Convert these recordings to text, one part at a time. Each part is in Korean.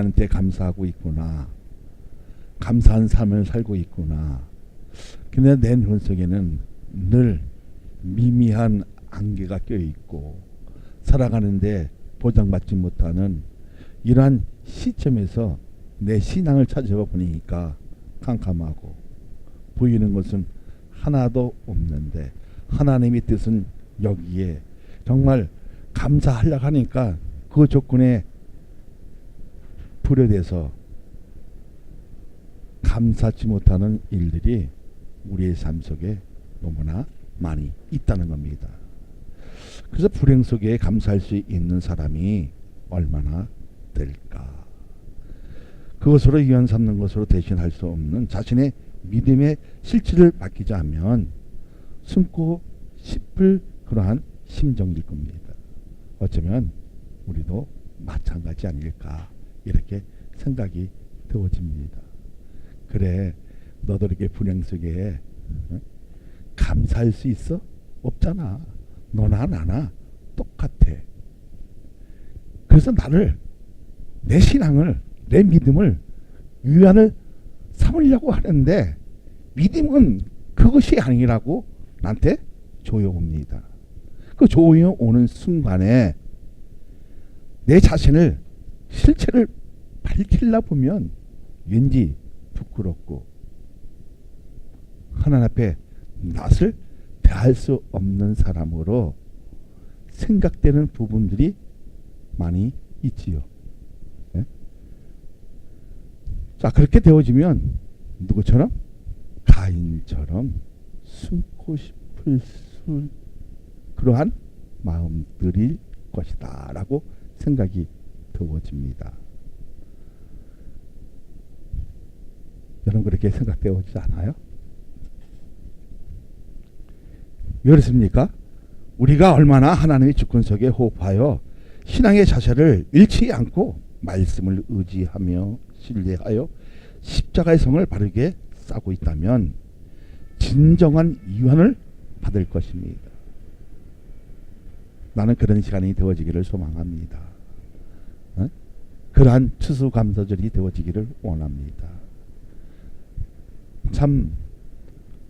하나님께 감사하고 있구나. 감사한 삶을 살고 있구나. 근데 내 눈 속에는 늘 미미한 안개가 껴있고 살아가는데 보장받지 못하는 이러한 시점에서 내 신앙을 찾아봐 보니까 캄캄하고 보이는 것은 하나도 없는데 하나님의 뜻은 여기에 정말 감사하려고 하니까 그 조건에 불여돼서 감사치 못하는 일들이 우리의 삶 속에 너무나 많이 있다는 겁니다. 그래서 불행 속에 감사할 수 있는 사람이 얼마나 될까? 그것으로 위안 삼는 것으로 대신할 수 없는 자신의 믿음의 실체를 맡기자 하면 숨고 싶을 그러한 심정일 겁니다. 어쩌면 우리도 마찬가지 아닐까 이렇게 생각이 되어집니다. 그래, 너도 이렇게 불행 속에 감사할 수 있어? 없잖아. 너나 나나 똑같아. 그래서 나를, 내 신앙을, 내 믿음을 위안을 삼으려고 하는데 믿음은 그것이 아니라고 나한테 조여옵니다. 그 조여 오는 순간에 내 자신을, 실체를 밝히려 보면 왠지 부끄럽고 하나님 앞에 낯을 대할 수 없는 사람으로 생각되는 부분들이 많이 있지요. 네? 자, 그렇게 되어지면 누구처럼? 가인처럼 숨고 싶을 그러한 마음들일 것이다 라고 생각이 되어집니다. 여러분 그렇게 생각되어지지 않아요? 왜 그렇습니까? 우리가 얼마나 하나님의 주권 속에 호흡하여 신앙의 자세를 잃지 않고 말씀을 의지하며 신뢰하여 십자가의 성을 바르게 싸고 있다면 진정한 위안을 받을 것입니다. 나는 그런 시간이 되어지기를 소망합니다. 그러한 추수감사절이 되어지기를 원합니다. 참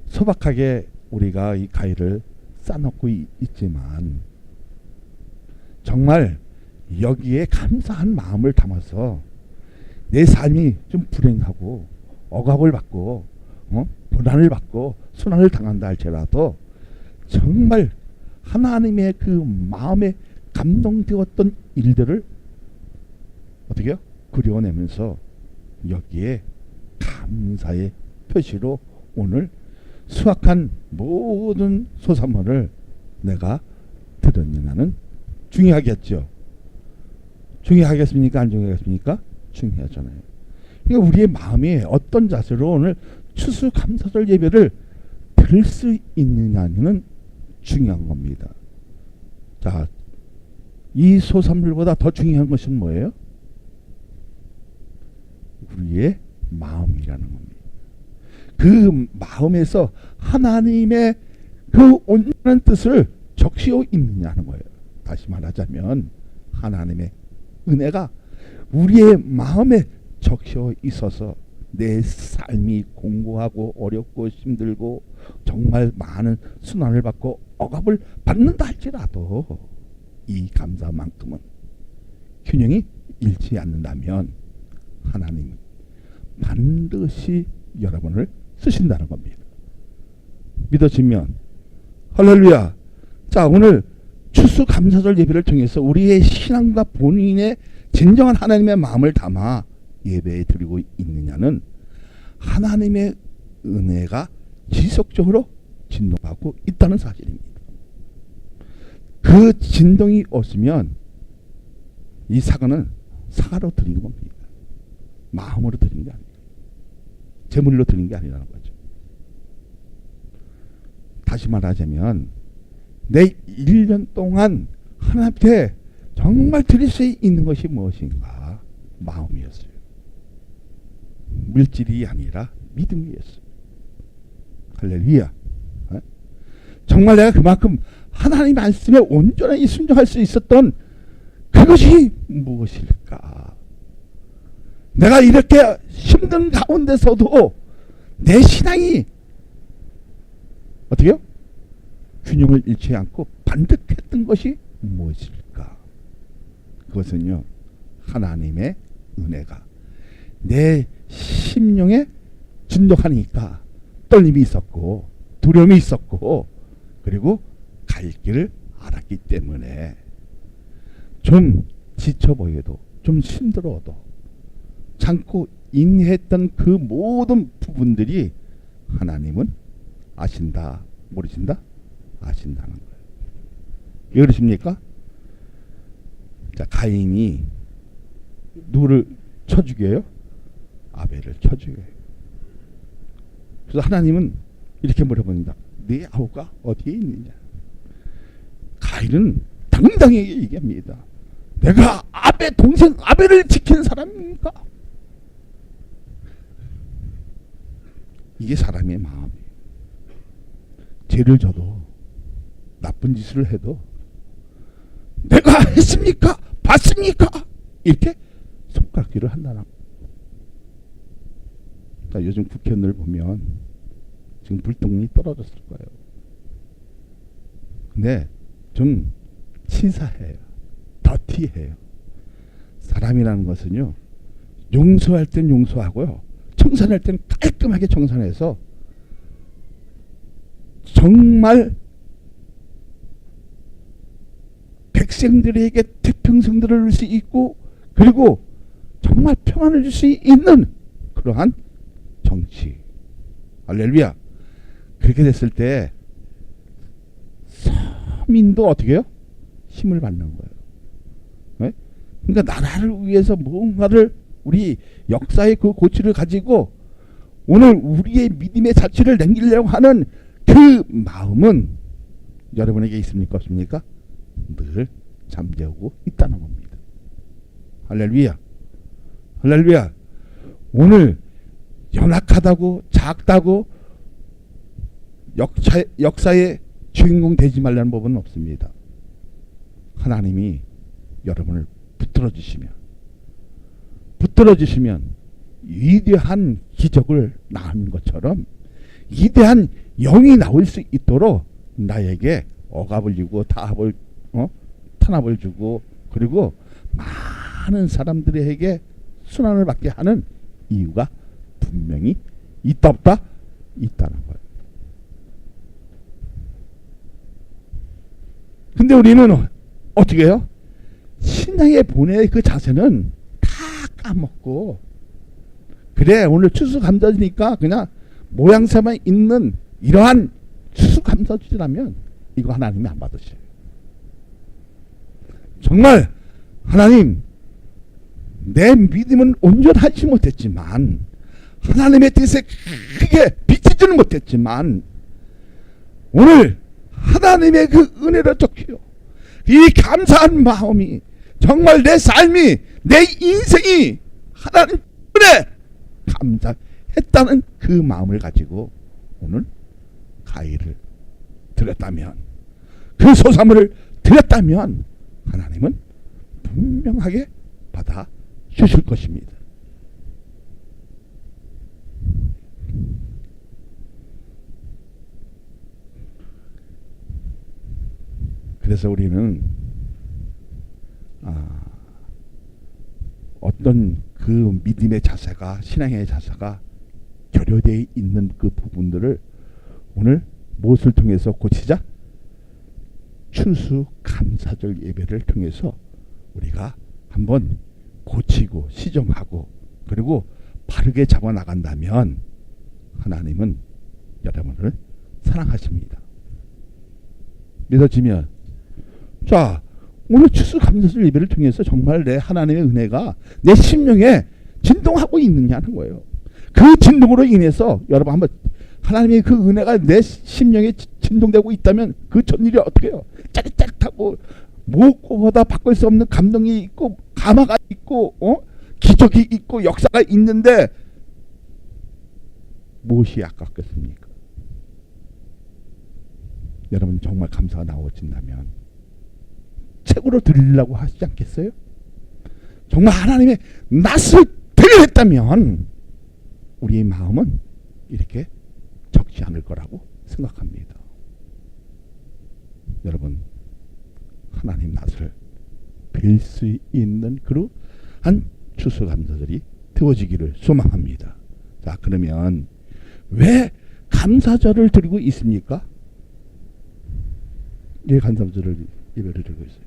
소박하게 우리가 이 가위를 싸놓고 있지만 정말 여기에 감사한 마음을 담아서 내 삶이 좀 불행하고 억압을 받고 고난을 받고 순환을 당한다 할지라도 정말 하나님의 그 마음에 감동되었던 일들을 어떻게요? 그려내면서 여기에 감사의 표시로 오늘 수확한 모든 소산물을 내가 드렸느냐는 중요하겠죠. 중요하겠습니까? 안 중요하겠습니까? 중요하잖아요. 그러니까 우리의 마음이 어떤 자세로 오늘 추수감사절 예배를 드릴 수 있느냐는 중요한 겁니다. 자, 이 소산물보다 더 중요한 것은 뭐예요? 우리의 마음이라는 겁니다. 그 마음에서 하나님의 그 온전한 뜻을 적시어 있느냐는 거예요. 다시 말하자면 하나님의 은혜가 우리의 마음에 적시어 있어서 내 삶이 공고하고 어렵고 힘들고 정말 많은 순환을 받고 억압을 받는다 할지라도 이 감사만큼은 균형이 잃지 않는다면 하나님은 반드시 여러분을 쓰신다는 겁니다. 믿어지면 할렐루야. 자, 오늘 추수감사절 예배를 통해서 우리의 신앙과 본인의 진정한 하나님의 마음을 담아 예배에 드리고 있느냐는 하나님의 은혜가 지속적으로 진동하고 있다는 사실입니다. 그 진동이 없으면 이 사과는 사과로 드린 겁니다. 마음으로 드린 게 아니에요. 제물로 드린 게 아니라는 거죠. 다시 말하자면 내 1년 동안 하나님께 정말 드릴 수 있는 것이 무엇인가? 마음이었어요. 물질이 아니라 믿음이었어요. 할렐루야. 정말 내가 그만큼 하나님 말씀에 온전히 순종할 수 있었던 그것이 무엇일까? 내가 이렇게 힘든 가운데서도 내 신앙이 어떻게요? 균형을 잃지 않고 반듯했던 것이 무엇일까? 그것은요, 하나님의 은혜가 내 심령에 진동하니까 떨림이 있었고 두려움이 있었고 그리고 갈 길을 알았기 때문에 좀 지쳐 보여도 좀 힘들어도 참고 인내했던 그 모든 부분들이 하나님은 아신다, 모르신다? 아신다는 거예요. 왜 그러십니까? 자, 가인이 누구를 쳐 죽여요? 아벨을 쳐 죽여요. 그래서 하나님은 이렇게 물어봅니다. 네 아우가 어디에 있느냐? 가인은 당당하게 얘기합니다. 내가 동생 아벨을 지킨 사람입니까? 이게 사람의 마음이에요. 죄를 져도 나쁜 짓을 해도 내가 했습니까? 봤습니까? 이렇게 손가락질을 한다는. 그러니까 요즘 국회의원들 보면 지금 불똥이 떨어졌을 거예요. 근데 좀 치사해요. 더티해요. 사람이라는 것은요, 용서할 땐 용서하고요, 청산할 땐 깔끔하게 청산해서 정말 백성들에게 태평성들을 줄 수 있고 그리고 정말 평안을 줄 수 있는 그러한 정치. 할렐루야. 그렇게 됐을 때 서민도 어떻게 해요? 힘을 받는 거예요. 네? 그러니까 나라를 위해서 뭔가를 우리 역사의 그 고치를 가지고 오늘 우리의 믿음의 자취를 남기려고 하는 그 마음은 여러분에게 있습니까? 없습니까? 늘 잠재우고 있다는 겁니다. 할렐루야. 할렐루야. 오늘 연약하다고 작다고 역사의 주인공 되지 말라는 법은 없습니다. 하나님이 여러분을 붙들어 주시면 위대한 기적을 낳은 것처럼 위대한 영이 나올 수 있도록 나에게 억압을 주고 탄압을 주고 그리고 많은 사람들에게 순환을 받게 하는 이유가 분명히 있다 없다? 있다는 거예요. 근데 우리는 어떻게 해요? 신앙의 본의 그 자세는 다 까먹고 그래 오늘 추수감사주니까 그냥 모양새만 있는 이러한 추수감사주라면 이거 하나님이 안 받으셔요. 정말 하나님 내 믿음은 온전하지 못했지만 하나님의 뜻에 크게 비치지는 못했지만 오늘 하나님의 그 은혜를 쫓기요 이 감사한 마음이 정말 내 삶이 내 인생이 하나님 은혜 감사했다는 그 마음을 가지고 오늘 가위를 드렸다면 그 소사물을 드렸다면 하나님은 분명하게 받아 주실 것입니다. 그래서 우리는 어떤 그 믿음의 자세가 신앙의 자세가 결여되어 있는 그 부분들을 오늘 무엇을 통해서 고치자? 추수감사절 예배를 통해서 우리가 한번 고치고 시정하고 그리고 바르게 잡아나간다면 하나님은 여러분을 사랑하십니다. 믿어지면 자 오늘 추수감사절 예배를 통해서 정말 내 하나님의 은혜가 내 심령에 진동하고 있느냐는 거예요. 그 진동으로 인해서 여러분 한번 하나님의 그 은혜가 내 심령에 진동되고 있다면 그 전일이 어떻게 해요? 짜릿짜릿하고 무엇보다 바꿀 수 없는 감동이 있고 감화가 있고 기적이 있고 역사가 있는데 무엇이 아깝겠습니까? 여러분 정말 감사가 나오신다면 최고로 드리려고 하시지 않겠어요? 정말 하나님의 낯을 들려 했다면 우리의 마음은 이렇게 적지 않을 거라고 생각합니다. 여러분, 하나님 낯을 뵐 수 있는 그러한 추수감사절이 되어지기를 소망합니다. 자, 그러면 왜 감사절을 드리고 있습니까? 왜 감사절을 예배를 드리고 있어요?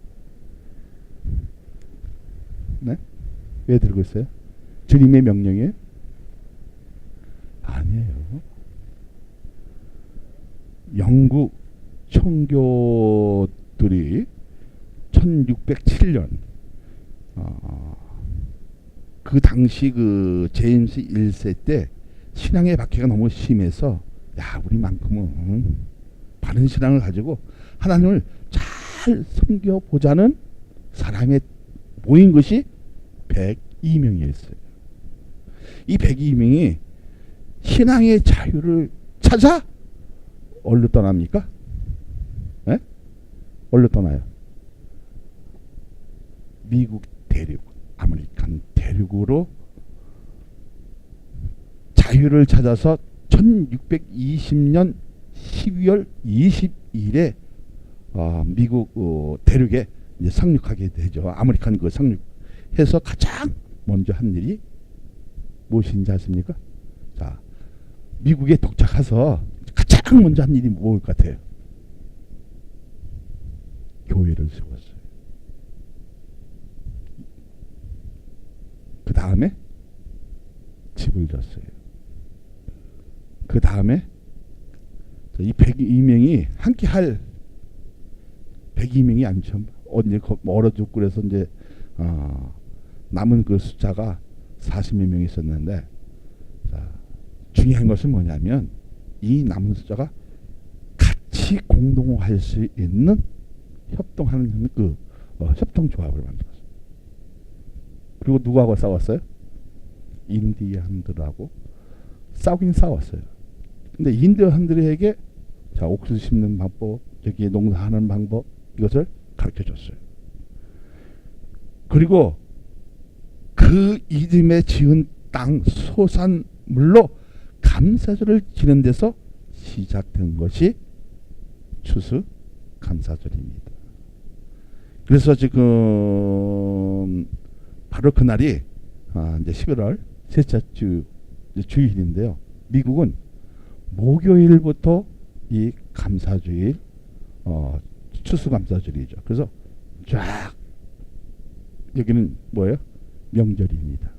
네? 왜 드리고 있어요? 주님의 명령이에요? 아니에요. 영국 청교들이 1607년 그 당시 그 제임스 1세 때 신앙의 박해가 너무 심해서 야, 우리만큼은 바른 신앙을 가지고 하나님을 잘 섬겨보자는 사람의 모인 것이 102명이었어요. 이 102명이 신앙의 자유를 찾아 어디로 떠납니까? 네? 어디로 떠나요? 미국 대륙, 아메리칸 대륙으로 자유를 찾아서 1620년 12월 20일에 미국 대륙에 이제 상륙하게 되죠. 아메리칸 그 상륙해서 가장 먼저 한 일이 무엇인지 아십니까? 자, 미국에 도착해서 가장 먼저 한 일이 무엇일 것 같아요? 교회를 세웠어요. 그 다음에 집을 졌어요. 그 다음에 이 102명이 함께 할 102명이 아니죠. 어디 멀어 죽고 그래서 이제 남은 그 숫자가 40몇 명 있었는데, 자, 중요한 것은 뭐냐면 이 남은 숫자가 같이 공동할 수 있는 협동하는 그 협동조합을 만들었어요. 그리고 누구하고 싸웠어요? 인디안들하고 싸우긴 싸웠어요. 근데 인디안들에게 자, 옥수 심는 방법, 저기 농사하는 방법, 이것을 가르쳐 줬어요. 그리고 그 이름에 지은 땅 소산물로 감사절을 지는 데서 시작된 것이 추수 감사절입니다. 그래서 지금 바로 그날이 이제 11월 셋째 주 주일인데요. 미국은 목요일부터 이 감사주일, 추수감사절이죠. 그래서 쫙 여기는 뭐예요? 명절입니다.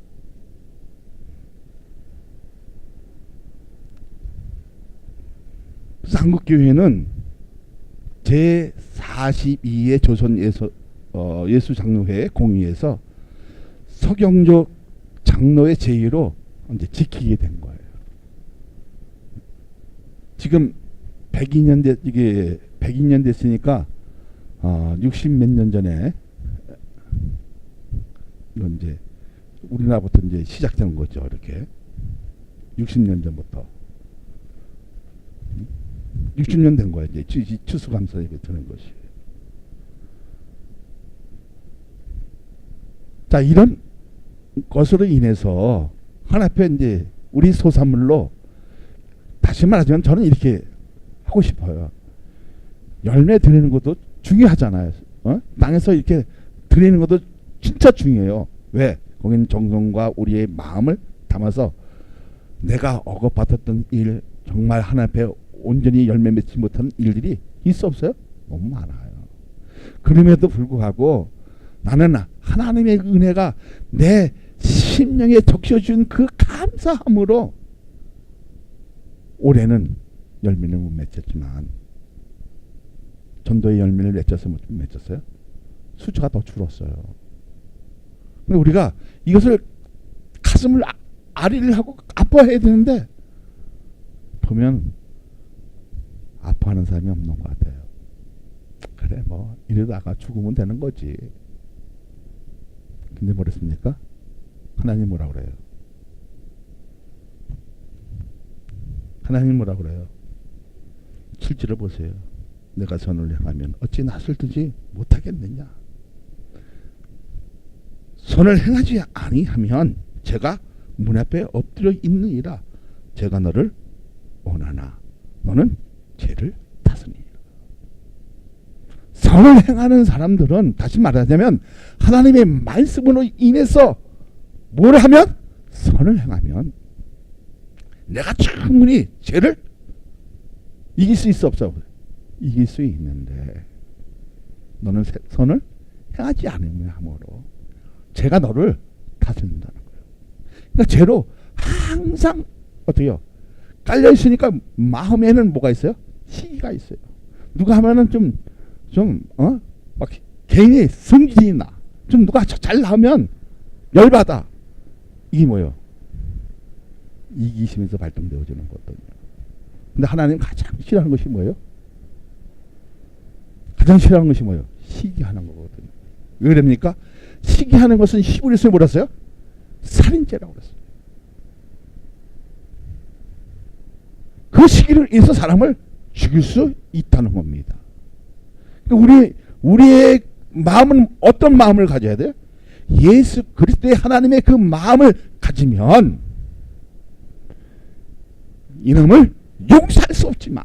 그래서 한국교회는 제42회 조선 예수장로회 공의에서 서경조 장로의 제의로 이제 지키게 된 거예요. 지금 102년 이게 102년 됐으니까 60 몇 년 전에 이건 이제 우리나라부터 이제 시작된 거죠. 이렇게 60년 전부터 60년 된 거예요. 이제 추수감사절이 되는 것이. 자, 이런 것으로 인해서 하나님께 이제 우리 소산물로, 다시 말하자면 저는 이렇게 하고 싶어요. 열매 드리는 것도 중요하잖아요. 땅에서 이렇게 드리는 것도 진짜 중요해요. 왜? 거기는 정성과 우리의 마음을 담아서 내가 억압받았던 일, 정말 하나님 앞에 온전히 열매 맺지 못한 일들이 있어 없어요? 너무 많아요. 그럼에도 불구하고 나는 하나님의 은혜가 내 심령에 적셔준 그 감사함으로 올해는 열매는 못 맺었지만, 전도의 열매를 맺었어요? 못 맺었어요? 숫자가 더 줄었어요. 근데 우리가 이것을 가슴을 아리를 하고 아파해야 되는데 보면 아파하는 사람이 없는 것 같아요. 그래, 뭐 이러다가 죽으면 되는 거지. 근데 뭐랬습니까? 하나님 뭐라 그래요? 하나님 뭐라 그래요? 7절을 보세요. 내가 선을 행하면 어찌 낯을 뜨지 못하겠느냐. 선을 행하지 아니하면 제가 문 앞에 엎드려 있느니라. 제가 너를 원하나 너는 죄를 다스리라. 선을 행하는 사람들은 다시 말하자면 하나님의 말씀으로 인해서 뭘 하면? 선을 행하면 내가 충분히 죄를 이길 수 있어 없어? 이길 수 있는데 너는 선을 행하지 않으면 함으로 죄가 너를 다스린다는 거예요. 그러니까 죄로 항상 어떻게요? 깔려 있으니까 마음에는 뭐가 있어요? 시기가 있어요. 누가 하면은 막 개인의 성질이 나. 좀 누가 잘 나오면 열받아. 이게 뭐예요? 이기심에서 발동되어지는 거거든요. 근데 하나님 가장 싫어하는 것이 뭐예요? 가장 싫어하는 것이 뭐예요? 시기하는 거거든요. 왜 그럽니까? 시기하는 것은 히브리서에 뭐라 했어요? 살인죄라고 그랬어요. 그 시기를 인해서 사람을 죽일 수 있다는 겁니다. 우리의 마음은 어떤 마음을 가져야 돼요? 예수 그리스도의 하나님의 그 마음을 가지면 이놈을 용서할 수 없지만,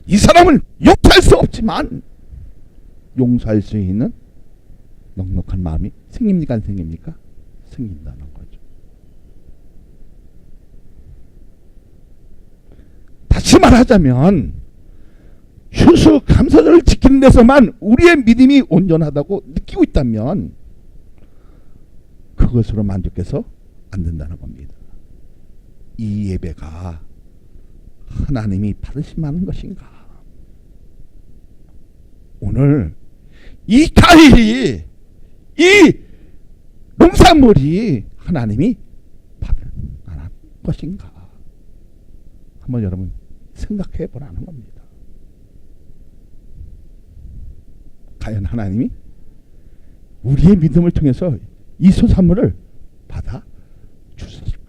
이 사람을 용서할 수 없지만 용서할 수 있는 넉넉한 마음이 생깁니까? 안 생깁니까? 생긴다는 거죠. 다시 말하자면 추수감사절을 지키는 데서만 우리의 믿음이 온전하다고 느끼고 있다면 그것으로 만족해서 안 된다는 겁니다. 이 예배가 하나님이 받으실 만한 것인가? 오늘 이 과일이, 이 농산물이 하나님이 받을 만한 것인가? 한번 여러분 생각해 보라는 겁니다. 과연 하나님이 우리의 믿음을 통해서 이 소산물을 받아 주실까?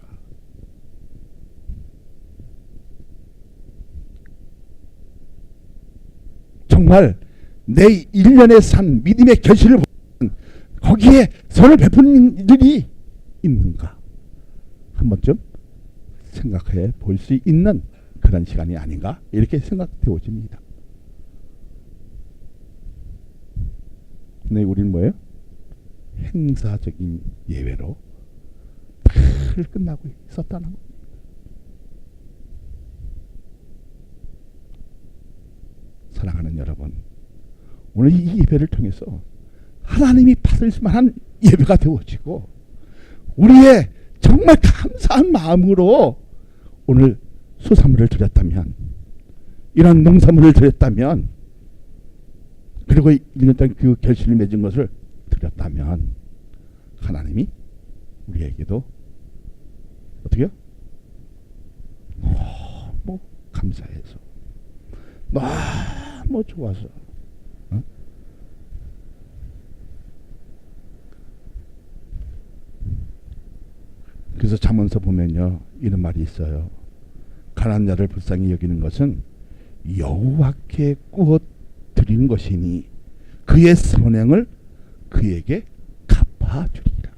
정말 내 1년에 산 믿음의 결실을 보면 거기에 선을 베푸는 일이 있는가? 한 번쯤 생각해 볼 수 있는 그런 시간이 아닌가? 이렇게 생각되어집니다. 근데 우리는 뭐예요? 행사적인 예외로 늘 끝나고 있었다는 겁니다. 사랑하는 여러분, 오늘 이 예배를 통해서 하나님이 받을 만한 예배가 되어지고 우리의 정말 감사한 마음으로 오늘 수산물을 드렸다면, 이런 농산물을 드렸다면, 그리고 1년 동안 그 결실을 맺은 것을 드렸다면 하나님이 우리에게도 어떻게요? 너무 감사해서, 너무 좋아서, 그래서 잠언서 보면요, 이런 말이 있어요. 가난한 자를 불쌍히 여기는 것은 여호와께 꾸어 드리는 것이니 그의 선행을 그에게 갚아주리라.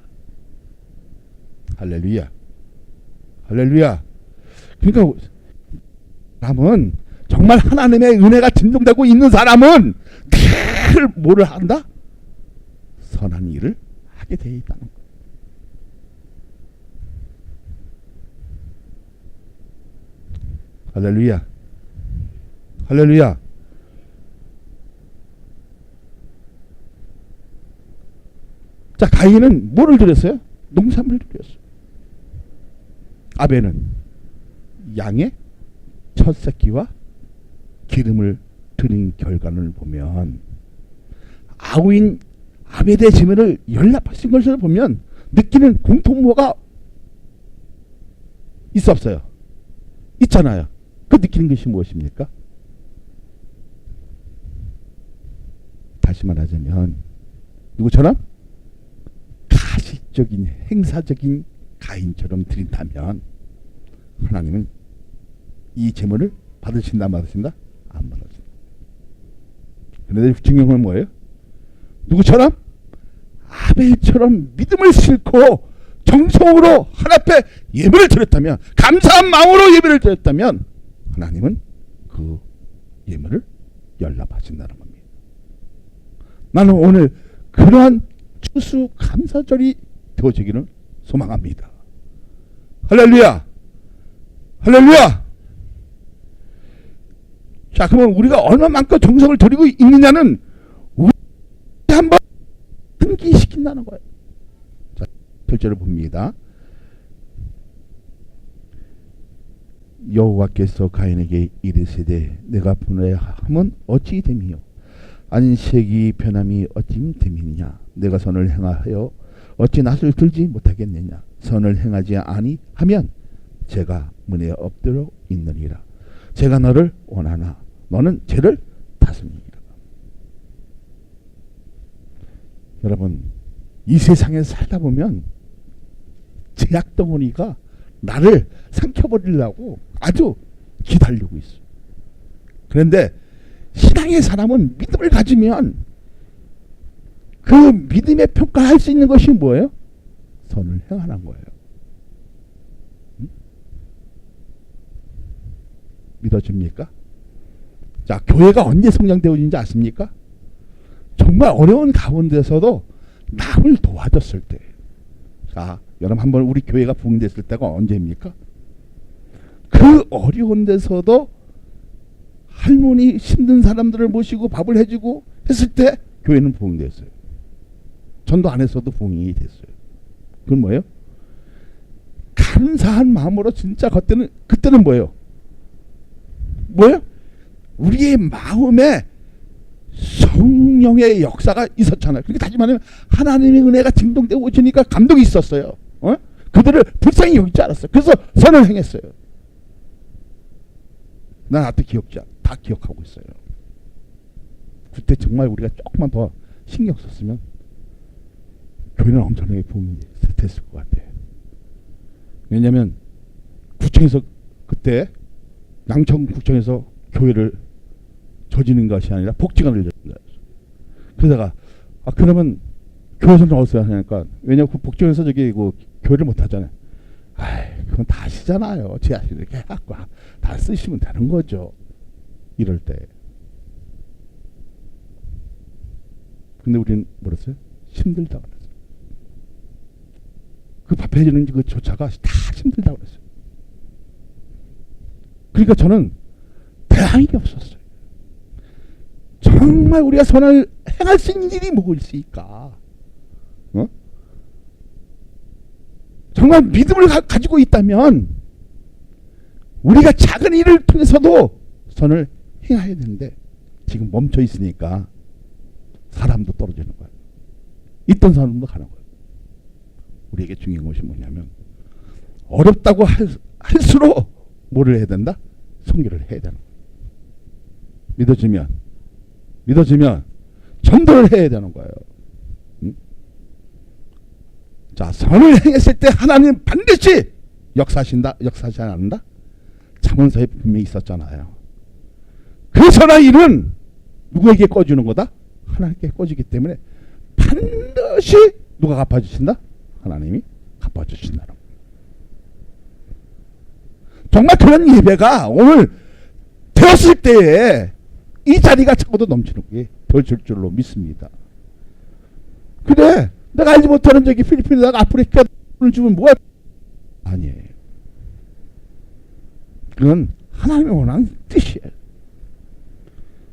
할렐루야, 할렐루야. 그러니까 사람은, 정말 하나님의 은혜가 진동되고 있는 사람은 늘 뭐를 한다? 선한 일을 하게 되어 있다는 것. 할렐루야, 할렐루야. 자, 가인은 뭐를 드렸어요? 농산물을 드렸어요. 아벨은 양의 첫 새끼와 기름을 드린 결과를 보면, 아우인 아벨의 제물을 연락하신 것을 보면 느끼는 공통모가 있어 없어요? 있잖아요. 그 느끼는 것이 무엇입니까? 다시 말하자면 누구처럼? 가식적인 행사적인 가인처럼 드린다면 하나님은 이 제물을 받으신다, 안 받으신다? 안 받으신다. 그런데 중요한 건 뭐예요? 누구처럼? 아벨처럼 믿음을 싣고 정성으로 하나님 앞에 예배를 드렸다면, 감사한 마음으로 예배를 드렸다면 하나님은 그 예배를 연락하신다는 겁니다. 나는 오늘 그러한 추수감사절이 되어지기를 소망합니다. 할렐루야! 할렐루야! 자, 그러면 우리가 얼마만큼 정성을 들이고 있느냐는 우리 한번 상기시킨다는 거예요. 자, 절절을 봅니다. 여호와께서 가인에게 이르시되 내가 보내야 함은 어찌 됨이요 안식이 변함이 어찌 됨이냐 내가 선을 행하여 어찌 낯을 들지 못하겠느냐 선을 행하지 아니하면 죄가 문에 엎드려 있느니라 제가 너를 원하나 너는 죄를 다스리니라. 여러분, 이 세상에 살다 보면 죄악 덩어리가 나를 삼켜버리려고 아주 기다리고 있어. 그런데 신앙의 사람은 믿음을 가지면 그 믿음의 평가할 수 있는 것이 뭐예요? 선을 행하는 거예요. 응? 믿어집니까? 자, 교회가 언제 성장되어진지 아십니까? 정말 어려운 가운데서도 남을 도와줬을 때. 자, 여러분 한번 우리 교회가 부흥됐을 때가 언제입니까? 그 어려운 데서도 할머니 힘든 사람들을 모시고 밥을 해주고 했을 때 교회는 부흥됐어요. 전도 안에서도 부흥이 됐어요. 그건 뭐예요? 감사한 마음으로 진짜 그때는 뭐예요? 뭐예요? 우리의 마음에 성령의 역사가 있었잖아요. 그러니까 다시 말하면 하나님의 은혜가 증동되어 오시니까 감동이 있었어요. 그들을 불쌍히 여기지 않았어요. 그래서 선을 행했어요. 난 아직도 다 기억하고 있어요. 그때 정말 우리가 조금만 더 신경 썼으면 교회는 엄청나게 부흥이 됐을 것 같아요. 왜냐하면 구청에서 그때 양천구청에서 교회를 조지는 것이 아니라 복지관을 조지는 거예요. 그러다가 그러면 교회에서는 어디서 하냐니까 왜냐면 그 복지관에서 저기 그 교회를 못 하잖아요. 그건 다 아시잖아요. 제 아시는 이렇게 해갖고 다 쓰시면 되는 거죠. 이럴 때. 근데 우리는 뭐랬어요? 힘들다고 그랬어요. 그 밥 해주는 그 조차가 다 힘들다고 그랬어요. 그러니까 저는 대항이 없었어요. 정말 우리가 선을 행할 수 있는 일이 뭐가 있을까? 정말 믿음을 가지고 있다면 우리가 작은 일을 통해서도 선을 행해야 되는데 지금 멈춰 있으니까 사람도 떨어지는 거예요. 있던 사람도 가는 거예요. 우리에게 중요한 것이 뭐냐면 어렵다고 할수록 뭐를 해야 된다? 선교를 해야 되는 거예요. 믿어지면 전도를 해야 되는 거예요. 응? 자, 선을 행했을 때 하나님 반드시 역사하지 않는다? 잠언서에 분명히 있었잖아요. 그 선한 일은 누구에게 꺼주는 거다? 하나님께 꺼지기 때문에 반드시 누가 갚아주신다? 하나님이 갚아주신다는 거예요. 정말 그런 예배가 오늘 되었을 때에 이 자리가 차고도 넘치는 게 될 줄로 믿습니다. 그래, 내가 알지 못하는 저기 필리핀에다가 아프리카를 주면 뭐야? 아니에요. 그건 하나님이 원하는 뜻이에요.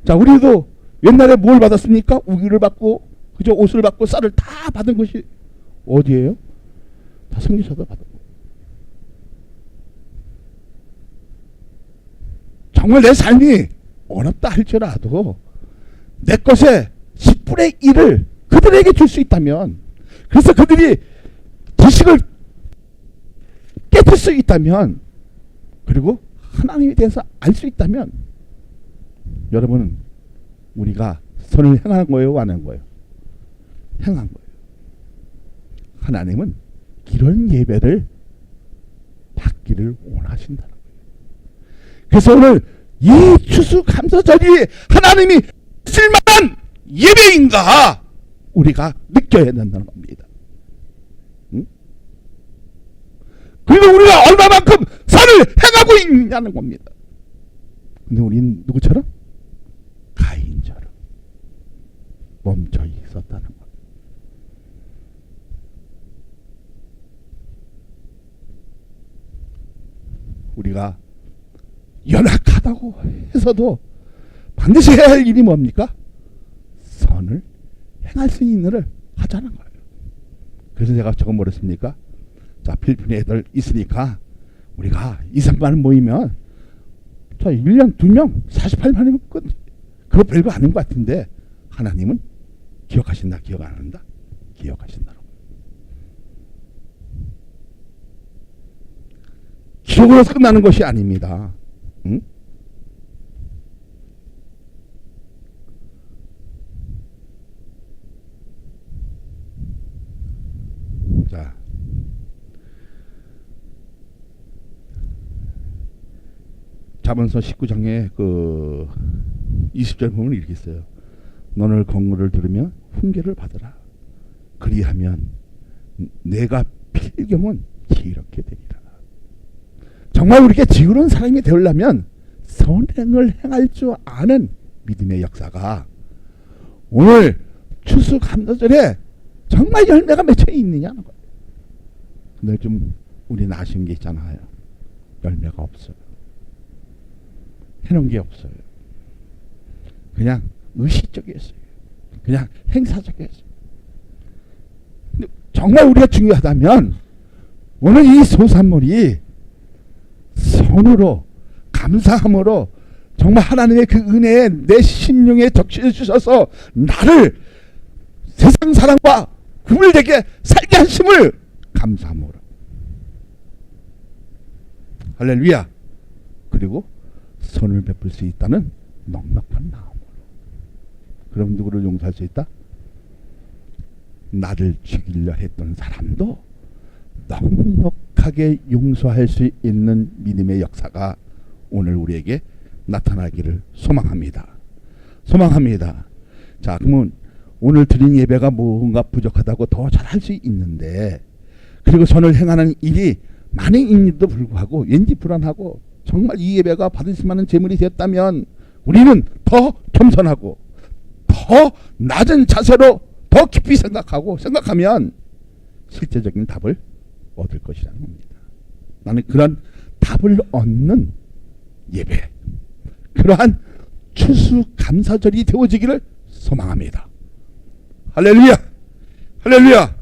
자, 우리도 옛날에 뭘 받았습니까? 우기를 받고, 그저 옷을 받고, 쌀을 다 받은 것이 어디예요? 다 선교사도 받은 거예요. 정말 내 삶이 어렵다 할지라도 내 것의 10분의 1을 그들에게 줄 수 있다면, 그래서 그들이 지식을 깨뜨릴 수 있다면, 그리고 하나님에 대해서 알 수 있다면, 여러분은 우리가 선을 행한 거예요, 안 한 거예요? 행한 거예요. 하나님은 이런 예배를 받기를 원하신다는 거예요. 그래서 오늘 이 추수감사절이 하나님이 쓸만한 예배인가 우리가 느껴야 된다는 겁니다. 응? 그리고 우리가 얼마만큼 선을 행하고 있냐는 겁니다. 근데 우리는 누구처럼? 가인처럼 멈춰 있었다는 거예요. 우리가 연약하다고 해서도 반드시 해야 할 일이 뭡니까? 선을 행할 수 있는 일을 하자는 거예요. 그래서 제가 저거 뭐랬습니까? 자, 필리핀에 애들 있으니까 우리가 2, 3만 모이면 자 1년 2명 48만이면 끝. 그거 별거 아닌 것 같은데 하나님은 기억하신다, 기억 안 한다? 기억하신다. 기억으로서 끝나는 것이 아닙니다. 응? 자, 잠언서 19장에 그 20절 보면 이렇게 있어요. 너는 공로를 들으며 훈계를 받으라. 그리하면 내가 필경은 이렇게 되리라. 정말 우리가 지혜로운 사람이 되려면 선행을 행할 줄 아는 믿음의 역사가 오늘 추수감사절에 정말 열매가 맺혀 있느냐는 거예요. 근데 좀 우리는 아쉬운 게 있잖아요. 열매가 없어요. 해놓은 게 없어요. 그냥 의식적이었어요. 그냥 행사적이었어요. 근데 정말 우리가 중요하다면 오늘 이 소산물이 선으로 감사함으로 정말 하나님의 그 은혜에 내 심령에 적시해 주셔서 나를 세상 사람과 구별되게 살게 하심을 감사함으로. 할렐루야. 그리고 선을 베풀 수 있다는 넉넉한 마음으로. 그럼 누구를 용서할 수 있다? 나를 죽이려 했던 사람도 넉넉하게 용서할 수 있는 믿음의 역사가 오늘 우리에게 나타나기를 소망합니다. 소망합니다. 자, 그러면 오늘 드린 예배가 뭔가 부족하다고 더 잘할 수 있는데, 그리고 선을 행하는 일이 많은 일임에도 불구하고 왠지 불안하고 정말 이 예배가 받으실 만한 재물이 되었다면 우리는 더 겸손하고 더 낮은 자세로 더 깊이 생각하면 실제적인 답을 얻을 것이라는 겁니다. 나는 그런 답을 얻는 예배, 그러한 추수감사절이 되어지기를 소망합니다. 할렐루야! 할렐루야!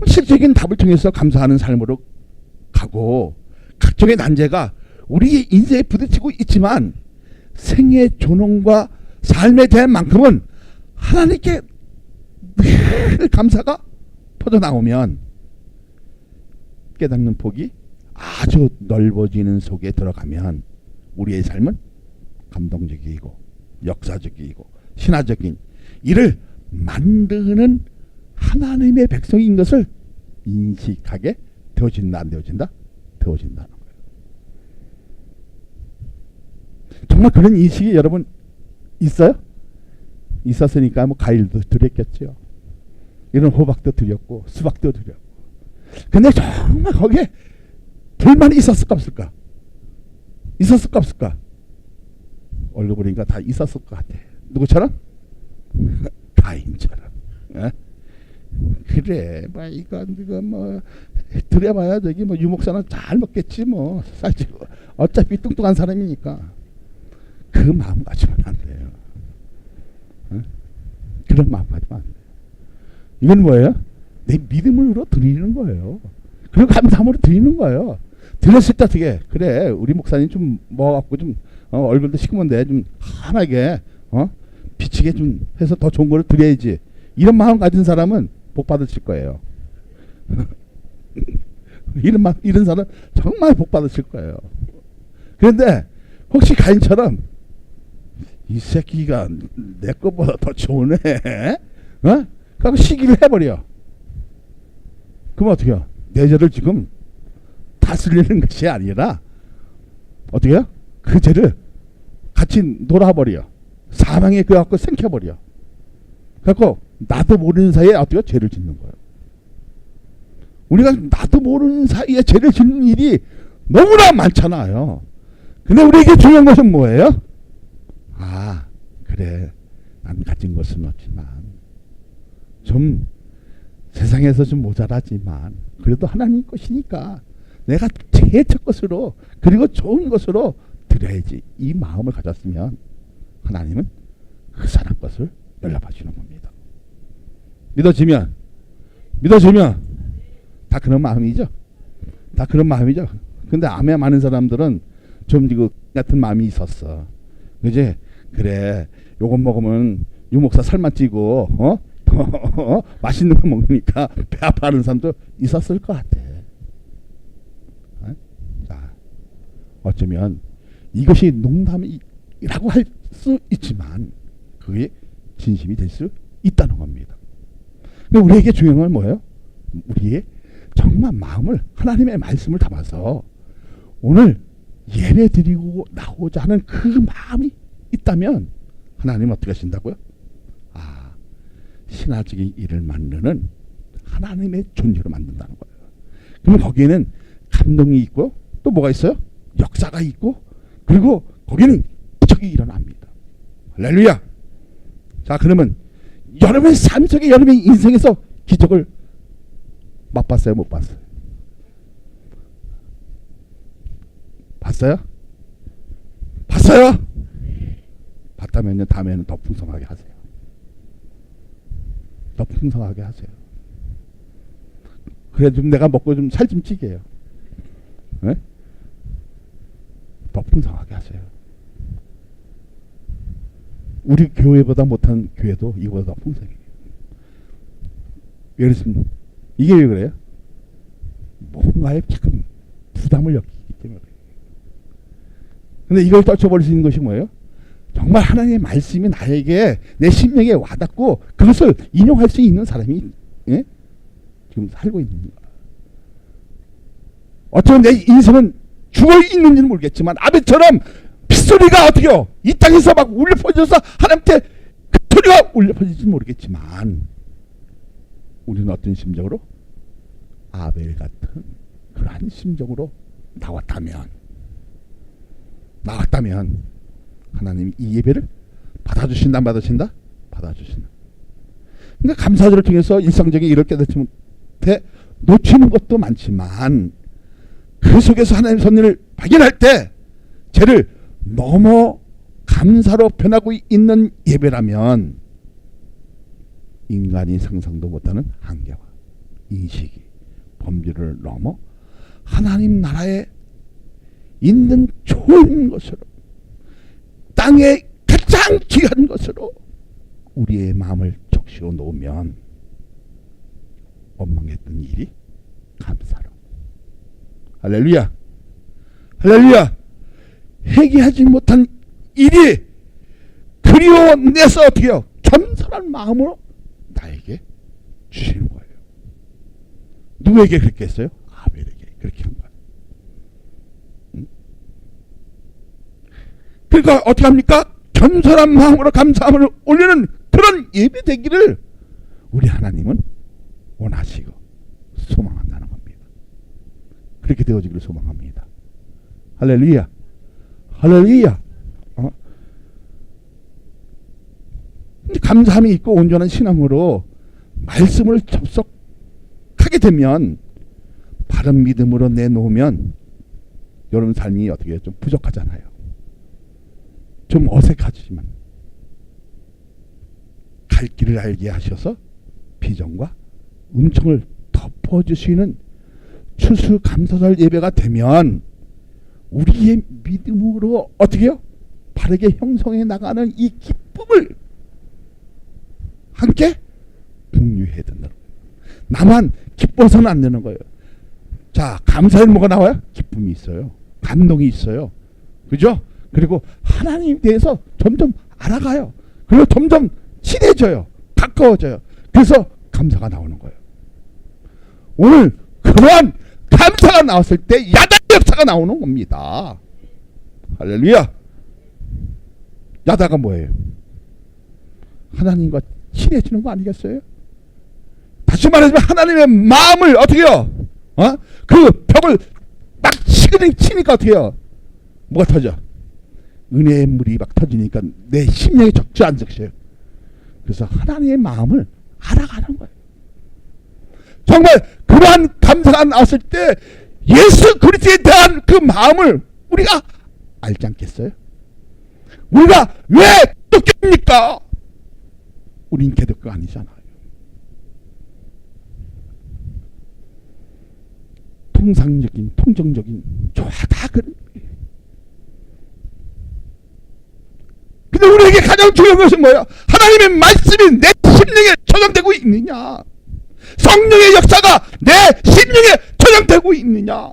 실질적인 답을 통해서 감사하는 삶으로 가고 각종의 난제가 우리의 인생에 부딪히고 있지만 생의 존엄과 삶에 대한 만큼은 하나님께 늘 감사가 퍼져나오면 깨닫는 폭이 아주 넓어지는 속에 들어가면 우리의 삶은 감동적이고 역사적이고 신화적인 일을 만드는 하나님의 백성인 것을 인식하게 되어진다, 안 되어진다? 되어진다는 거예요. 정말 그런 인식이 여러분 있어요? 있었으니까 뭐 과일도 드렸겠죠. 이런 호박도 드렸고 수박도 드렸고. 근데 정말 거기에 불만이 있었을까 없을까? 있었을까 없을까? 얼굴 보니까 다 있었을 것 같아. 누구처럼? 가인처럼. 에? 그래, 뭐 이거 뭐 드려봐야 저기 뭐 유목사는 잘 먹겠지 뭐. 사실 어차피 뚱뚱한 사람이니까. 그 마음 가지면 안 돼요. 에? 그런 마음 가지면 안 돼요. 이건 뭐예요? 내 믿음으로 드리는 거예요. 그리고 감사함으로 드리는 거예요. 드렸을 때 어떻게? 그래, 우리 목사님 좀 먹어갖고 좀 얼굴도 시커먼데 좀 환하게 비치게 좀 해서 더 좋은 거를 드려야지. 이런 마음 가진 사람은 복 받으실 거예요. 이런 사람 정말 복 받으실 거예요. 그런데 혹시 가인처럼 이 새끼가 내 것보다 더 좋네. 그럼 시기를 해버려. 그럼 어떻게 해요? 내 죄를 지금 다스리는 것이 아니라 어떻게 해요? 그 죄를 같이 놀아버려. 사망에 그래갖고 생겨버려. 그래갖고 나도 모르는 사이에 어떻게 죄를 짓는 거예요. 우리가 나도 모르는 사이에 죄를 짓는 일이 너무나 많잖아요. 근데 우리에게 중요한 것은 뭐예요? 아, 그래. 난 가진 것은 없지만 좀 세상에서 좀 모자라지만 그래도 하나님 것이니까 내가 제일 첫 것으로 그리고 좋은 것으로 드려야지. 이 마음을 가졌으면 하나님은 그 사람 것을 연락해 주는 겁니다. 믿어지면 다 그런 마음이죠. 다 그런 마음이죠. 근데 암에 많은 사람들은 좀 이거 같은 마음이 있었어. 그지? 그래, 요거 먹으면 유목사 살만 찌고 맛있는 거 먹으니까 배 아파하는 사람도 있었을 것 같아. 자, 어쩌면 이것이 농담이라고 할 수 있지만 그게 진심이 될 수 있다는 겁니다. 근데 우리에게 중요한 건 뭐예요? 우리의 정말 마음을 하나님의 말씀을 담아서 오늘 예배 드리고 나오자 하는 그 마음이 있다면 하나님 어떻게 하신다고요? 아, 신화적인 일을 만드는 하나님의 존재로 만든다는 거예요. 그러면 거기에는 감동이 있고 또 뭐가 있어요? 역사가 있고 그리고 거기는 기적이 일어납니다. 할렐루야. 자, 그러면 여러분의 삶 속에 여러분의 인생에서 기적을 맛봤어요? 못 봤어요? 봤어요? 봤어요? 봤다면요 다음에는 더 풍성하게 하세요. 더 풍성하게 하세요. 그래 좀 내가 먹고 좀 살 좀 찌게 해요. 네? 더 풍성하게 하세요. 우리 교회보다 못한 교회도 이거보다 더 풍성해요. 왜 그렇습니까? 이게 왜 그래요? 뭔가에 참 부담을 느끼기 때문에 그래요. 근데 이걸 떨쳐버릴 수 있는 것이 뭐예요? 정말 하나님의 말씀이 나에게 내 심령에 와닿고 그것을 인용할 수 있는 사람이 지금 살고 있는 거야. 어쩌면 내 인생은 죽어 있는지는 모르겠지만 아벨처럼 핏소리가 어떻게요? 이 땅에서 막 울려 퍼져서 하나님께 그 소리가 울려 퍼질지 모르겠지만 우리는 어떤 심정으로? 아벨 같은 그러한 심정으로 나왔다면 하나님이 이 예배를 받아주신다 안 받아주신다? 받아주신다. 그러니까 감사절을 통해서 일상적인 일을 깨닫지 못해 놓치는 것도 많지만 그 속에서 하나님의 섭리를 발견할 때 죄를 넘어 감사로 변하고 있는 예배라면 인간이 상상도 못하는 한계와 인식이 범죄를 넘어 하나님 나라에 있는 좋은 것으로 땅에 가장 귀한 것으로 우리의 마음을 적시어 놓으면 원망했던 일이 감사로. 할렐루야. 할렐루야. 회개하지 못한 일이 그리워내서 어떻게 해요? 겸손한 마음으로 나에게 주시는 거예요. 누구에게 그렇게 했어요? 아벨에게 그렇게 한 거예요. 그러니까 어떻게 합니까? 겸손한 마음으로 감사함을 올리는 그런 예배 되기를 우리 하나님은 원하시고 소망한다는 겁니다. 그렇게 되어지기를 소망합니다. 할렐루야. 할렐루야. 감사함이 있고 온전한 신앙으로 말씀을 접속하게 되면 바른 믿음으로 내놓으면 여러분 삶이 어떻게 좀 부족하잖아요. 좀 어색하지만 갈 길을 알게 하셔서 비전과 은총을 덮어주시는 추수감사절 예배가 되면 우리의 믿음으로 어떻게 해요? 바르게 형성해 나가는 이 기쁨을 함께 공유해야 된다는 거예요. 나만 기뻐서는 안 되는 거예요. 자, 감사에 뭐가 나와요? 기쁨이 있어요. 감동이 있어요. 그죠? 그리고 하나님에 대해서 점점 알아가요. 그리고 점점 친해져요. 가까워져요. 그래서 감사가 나오는 거예요. 오늘 그러한 감사가 나왔을 때 야단 역사가 나오는 겁니다. 할렐루야. 야다가 뭐예요? 하나님과 친해지는 거 아니겠어요? 다시 말하자면 하나님의 마음을 어떻게 해요? 그 벽을 막 치니까 어떻게 해요? 뭐가 터져? 은혜의 물이 막 터지니까 내 심령이 적지 않으세요. 그래서 하나님의 마음을 알아가는 거예요. 정말 그러한 감사가 나왔을 때 예수 그리스도에 대한 그 마음을 우리가 알지 않겠어요? 우리가 왜 기독교입니까? 우린 기독교 아니잖아요. 통상적인 통정적인 좋아 다 그런 거예요. 근데 우리에게 가장 중요한 것은 뭐예요? 하나님의 말씀이 내 심령에 저장되고 있느냐, 성령의 역사가 내 심령에 저장되고 있느냐.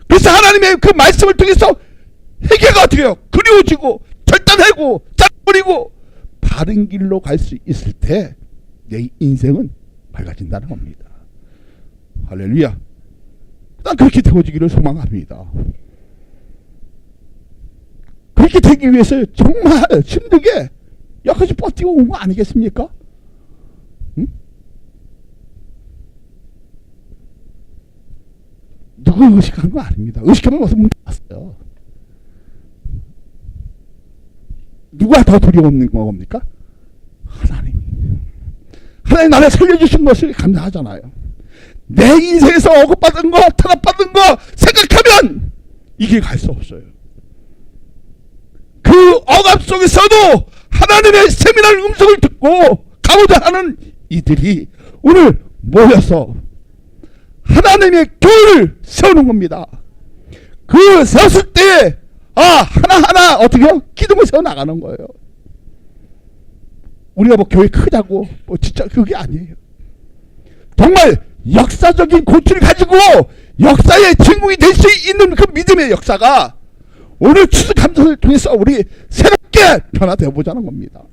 그래서 하나님의 그 말씀을 통해서 회개가 어떻게 해요? 그리워지고 결단하고 짝버리고 바른 길로 갈 수 있을 때 내 인생은 밝아진다는 겁니다. 할렐루야. 난 그렇게 되어지기를 소망합니다. 그렇게 되기 위해서 정말 힘들게 여기까지 버티고 온 거 아니겠습니까? 응? 누구 의식한 거 아닙니다. 의식하면 와서 문제 났어요. 누가 더 두려운 겁니까? 하나님. 하나님 나를 살려주신 것을 감사하잖아요. 내 인생에서 억압받은 거, 탄압받은 거 생각하면 이 길 갈 수 없어요. 그 억압 속에서도 하나님의 세밀한 음성을 듣고 가고자 하는 이들이 오늘 모여서 하나님의 교회를 세우는 겁니다. 그 세웠을 때 하나하나 어떻게요? 기둥을 세워 나가는 거예요. 우리가 뭐 교회 크자고 뭐 진짜 그게 아니에요. 정말 역사적인 고치를 가지고 역사의 증국이 될 수 있는 그 믿음의 역사가 오늘 추수감사를 통해서 우리 새롭게 변화되어 보자는 겁니다.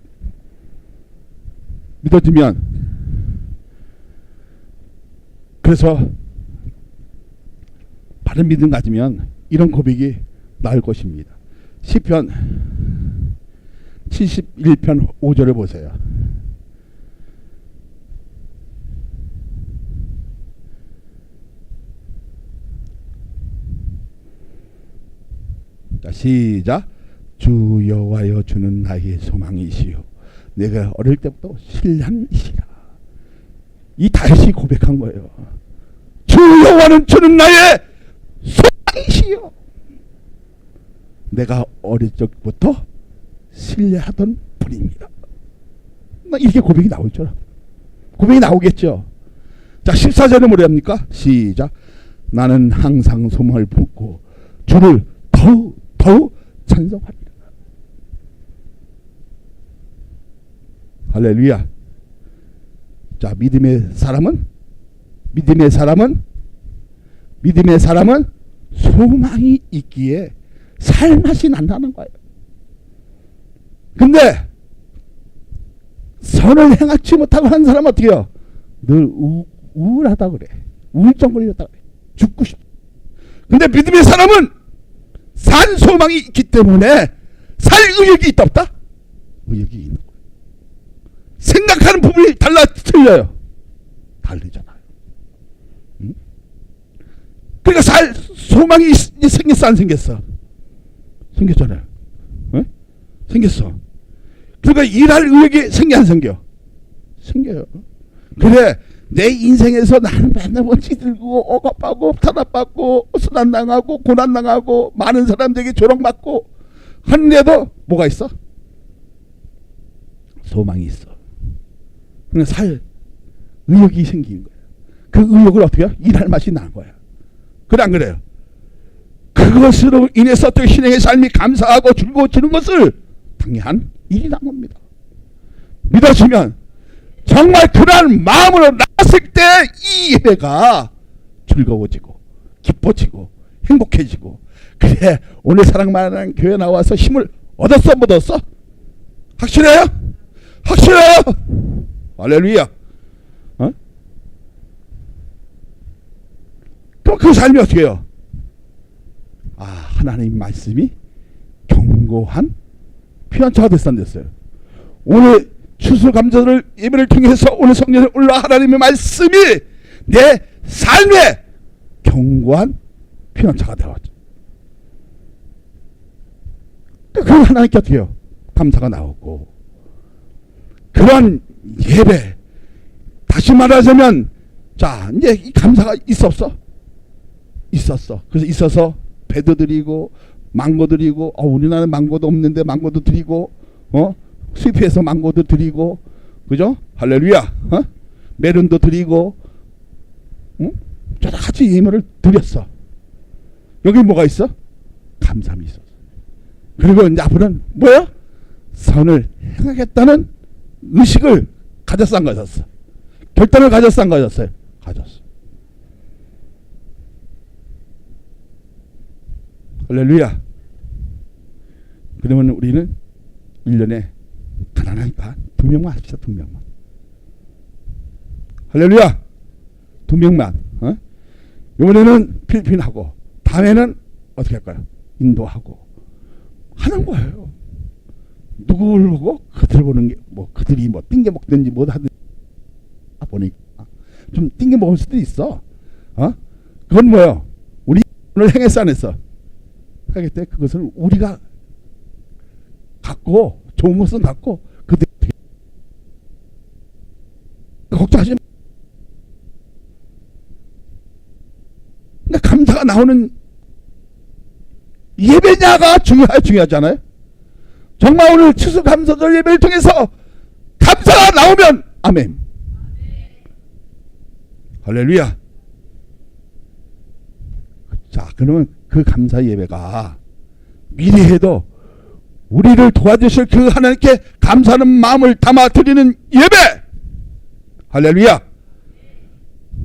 믿어지면 그래서 바른 믿음 가지면 이런 고백이 나을 것입니다. 시편 71편 5절을 보세요. 자, 시작. 주 여호와여 주는 나의 소망이시요 내가 어릴 때부터 신뢰한 이시라. 이 다윗이 고백한 거예요. 주 여호와는 주는 나의 소망이시요 내가 어릴 적부터 신뢰하던 분입니다. 이렇게 고백이 나올 줄 알아. 고백이 나오겠죠. 자, 14절은 뭐랍니까? 시작. 나는 항상 소망을 품고 주를 더욱 찬송하리라. 할렐루야. 자, 믿음의 사람은 소망이 있기에 살맛이 난다는 거예요. 근데 선을 행하지 못하고 하는 사람은 어떻게 해요? 늘 우울하다 그래. 우울증 걸렸다 그래. 죽고 싶어. 근데 믿음의 사람은 산 소망이 있기 때문에 살 의욕이 있다 없다? 의욕이 있는 거예요. 생각하는 부분이 틀려요. 다르잖아요. 응? 그러니까 살 소망이 생겼어 안 생겼어? 생겼잖아요. 네? 생겼어. 그러니까 일할 의욕이 생겨 안 생겨? 생겨요. 그래 내 인생에서 나는 맨날 원치 들고 억압하고 탄압받고 순환당하고 고난당하고 많은 사람들에게 조롱받고 하는데도 뭐가 있어? 소망이 있어. 그러니까 살 의욕이 생긴 거야. 그 의욕을 어떻게 해요? 일할 맛이 나는 거야. 그래 안 그래요? 그것으로 인해서 또 신앙의 삶이 감사하고 즐거워지는 것을 당연한 일이라는 겁니다. 믿어지면 정말 그러한 마음으로 나왔을 때 이 예배가 즐거워지고 기뻐지고 행복해지고 그래 오늘 사랑만한 교회 나와서 힘을 얻었어 못 얻었어? 확실해요? 확실해요? 할렐루야. 그럼 그 삶이 어떻게 해요? 하나님 말씀이 견고한 피난처가 됐어요. 오늘 추수감사절 예배를 통해서 오늘 성전에 올라 하나님의 말씀이 내 삶에 견고한 피난처가 되었죠. 그 하나님께 어떻게 해요? 감사가 나오고, 그런 예배, 다시 말하자면, 자, 이제 이 감사가 있었어? 있었어. 그래서 있어서 배도 드리고, 망고 드리고, 우리나라에 망고도 없는데 망고도 드리고, 수입해서 망고도 드리고, 그죠? 할렐루야. 메론도 드리고, 여러 가지 예물을 드렸어. 여기 뭐가 있어? 감사함이 있었어. 그리고 이제 앞으로는 뭐야? 선을 행하겠다는 의식을 가졌어, 안 가졌어? 결단을 가졌어, 안 가졌어요? 가졌어. 할렐루야. 그러면 우리는 1년에 가난하니까 2명만 합시다. 2명만. 할렐루야. 2명만. 이번에는 필리핀하고, 다음에는 어떻게 할까요? 인도하고 하는 거예요. 누구를 보고? 그들 보는 게, 그들이 띵게 먹든지 뭐 하든지 보니까 좀 띵게 먹을 수도 있어. 그건 뭐예요? 우리 오늘 행했어, 안 했어? 하겠대. 그것은 우리가 갖고, 좋은 것은 갖고, 그들 걱정하지 마. 그러니까 감사가 나오는 예배냐가 중요하잖아요. 정말 오늘 추수감사절 예배를 통해서 감사가 나오면 아멘. 할렐루야. 자, 그러면 그 감사 예배가 미래에도 우리를 도와주실 그 하나님께 감사하는 마음을 담아 드리는 예배. 할렐루야.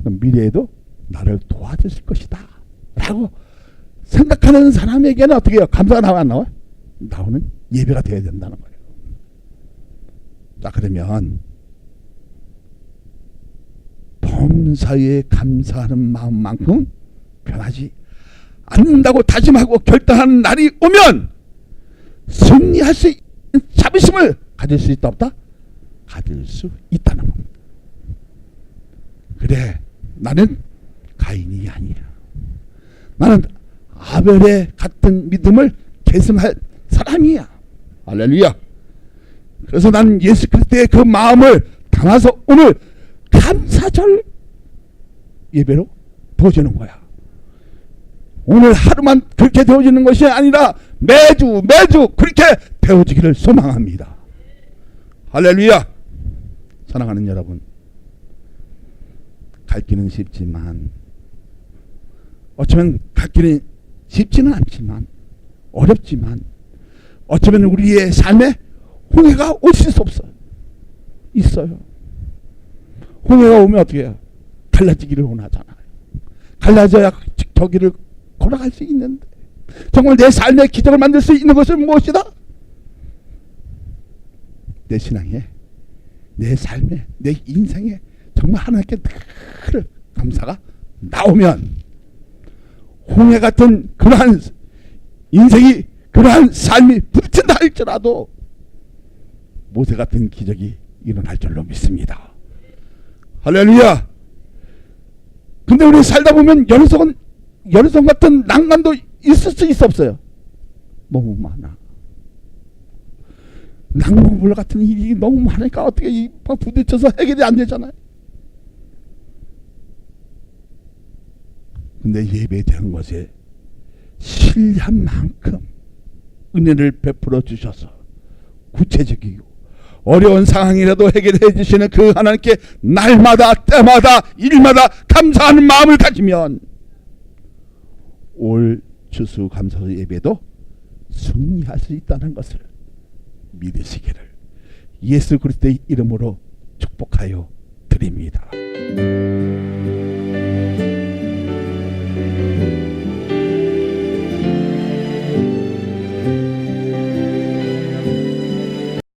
미래에도 나를 도와주실 것이다 라고 생각하는 사람에게는 어떻게 해요? 감사가 나와, 안 나와? 나오는 예배가 되어야 된다는 거예요. 자, 그러면 범사에 감사하는 마음만큼 변하지 않는다고 다짐하고 결단하는 날이 오면 승리할 수 있는 자부심을 가질 수 있다, 없다? 가질 수 있다는 겁니다. 그래, 나는 가인이 아니야. 나는 아벨의 같은 믿음을 계승할 사람이야. 할렐루야. 그래서 나는 예수 그리스도의 그 마음을 담아서 오늘 감사절 예배로 도와주는 거야. 오늘 하루만 그렇게 되어지는 것이 아니라 매주 그렇게 되어지기를 소망합니다. 할렐루야. 사랑하는 여러분, 갈 길은 쉽지만, 어쩌면 갈 길은 쉽지는 않지만, 어렵지만, 어쩌면 우리의 삶에 홍해가 오실 수 없어요. 있어요. 홍해가 오면 어떻게 해요? 갈라지기를 원하잖아요. 갈라져야 저 길을 걸어갈 수 있는데, 정말 내 삶의 기적을 만들 수 있는 것은 무엇이다? 내 신앙에, 내 삶에, 내 인생에 정말 하나님께 늘 감사가 나오면, 홍해 같은 그러한 인생이, 그러한 삶이 부딪힌다 할지라도 모세 같은 기적이 일어날 줄로 믿습니다. 할렐루야. 근데 우리 살다 보면 여리송 같은 난간도 있을 수 있어, 없어요? 너무 많아. 낭만불 같은 일이 너무 많으니까 어떻게 부딪혀서 해결이 안 되잖아요. 근데 예배된 것에 신뢰한 만큼 은혜를 베풀어 주셔서 구체적이고 어려운 상황이라도 해결해 주시는 그 하나님께 날마다 때마다 일마다 감사하는 마음을 가지면 올 추수감사 예배도 승리할 수 있다는 것을 믿으시기를 예수 그리스도의 이름으로 축복하여 드립니다.